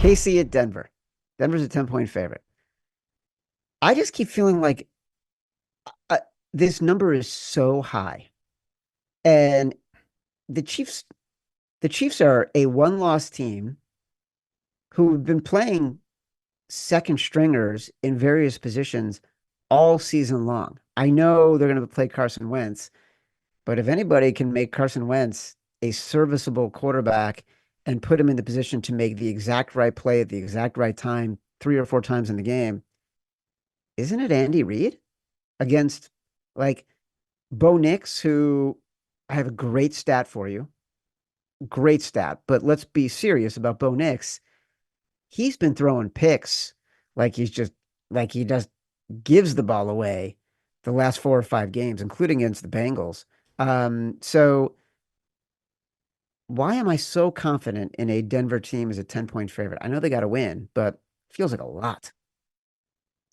KC at Denver. Denver's a 10-point favorite. I just keep feeling like uh, this number is so high. And the Chiefs, the Chiefs are a one-loss team who've been playing second stringers in various positions all season long. I know they're going to play Carson Wentz, but if anybody can make Carson Wentz a serviceable quarterback and put him in the position to make the exact right play at the exact right time, 3 or 4 times in the game, isn't it Andy Reid against like Bo Nix, who I have a great stat for you. Great stat. But let's be serious about Bo Nix. He's been throwing picks like he just gives the ball away the last 4 or 5 games, including against the Bengals. So why am I so confident in a Denver team as a 10-point favorite? I know they got to win, but it feels like a lot.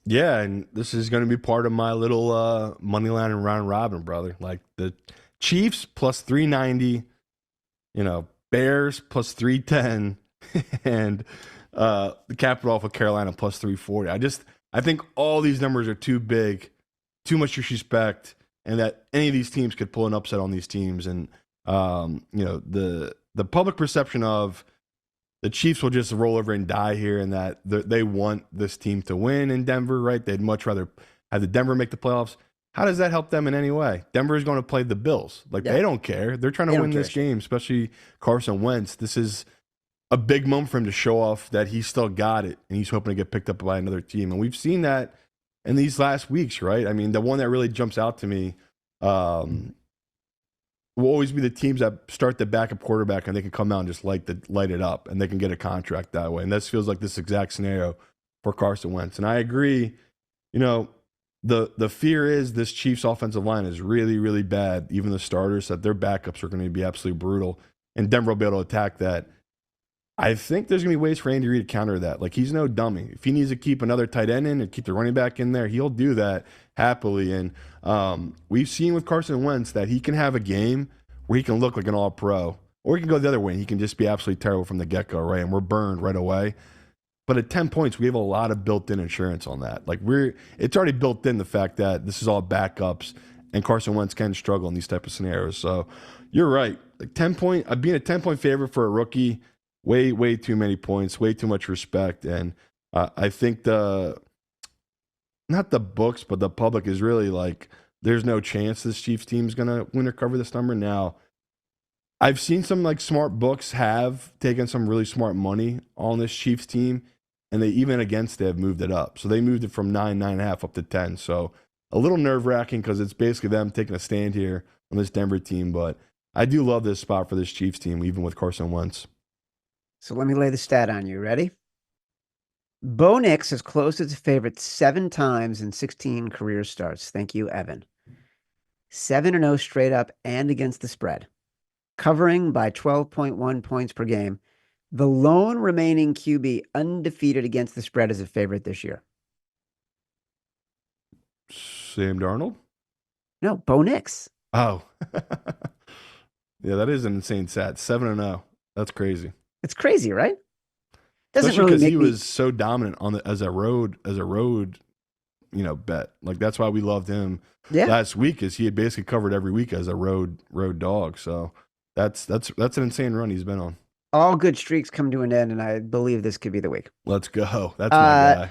Yeah, and this is going to be part of my little money line and round robin, brother. Like the Chiefs plus 390, Bears plus 310, and the Capital for Carolina plus 340. I think all these numbers are too big, too much disrespect, and that any of these teams could pull an upset on these teams. And the public perception of the Chiefs will just roll over and die here, and that they want this team to win in Denver, right? They'd much rather have the Denver make the playoffs. How does that help them in any way? Denver is going to play the Bills. Like, Yeah, they don't care. They're trying they to don't win care. this game, especially Carson Wentz. This is a big moment for him to show off that he's still got it, and he's hoping to get picked up by another team. And we've seen that in these last weeks, right? I mean, the one that really jumps out to me will always be the teams that start the backup quarterback and they can come out and just light it up, and they can get a contract that way. And this feels like this exact scenario for Carson Wentz. And I agree, the fear is this Chiefs offensive line is really, really bad. Even the starters, that their backups are going to be absolutely brutal, and Denver will be able to attack that. I think there's going to be ways for Andy Reid to counter that. Like, he's no dummy. If he needs to keep another tight end in and keep the running back in there, he'll do that happily. And we've seen with Carson Wentz that he can have a game where he can look like an all-pro, or he can go the other way and he can just be absolutely terrible from the get-go, right? And we're burned right away. But at 10 points, we have a lot of built-in insurance on that. Like, it's already built in the fact that this is all backups, and Carson Wentz can struggle in these type of scenarios. So you're right. Like, 10-point, being a 10-point favorite for a rookie, way too many points, way too much respect. And I think not the books, but the public is really like, there's no chance this Chiefs team is going to win or cover this number. Now, I've seen some like smart books have taken some really smart money on this Chiefs team, and they even against it have moved it up. So they moved it from 9.5 up to 10. So a little nerve wracking because it's basically them taking a stand here on this Denver team. But I do love this spot for this Chiefs team, even with Carson Wentz. So let me lay the stat on you. Ready? Bo Nix has closed as a favorite 7 times in 16 career starts. Thank you, Evan. 7-0 straight up and against the spread, covering by 12.1 points per game. The lone remaining QB undefeated against the spread as a favorite this year. Sam Darnold? No, Bo Nix. Oh. Yeah, that is an insane stat. 7-0. That's crazy. It's crazy, right? Doesn't Especially really because make he me. was so dominant on as a road, bet. Like, that's why we loved him Yeah. last week, is he had basically covered every week as a road dog. So that's an insane run he's been on. All good streaks come to an end, and I believe this could be the week. Let's go. That's my guy.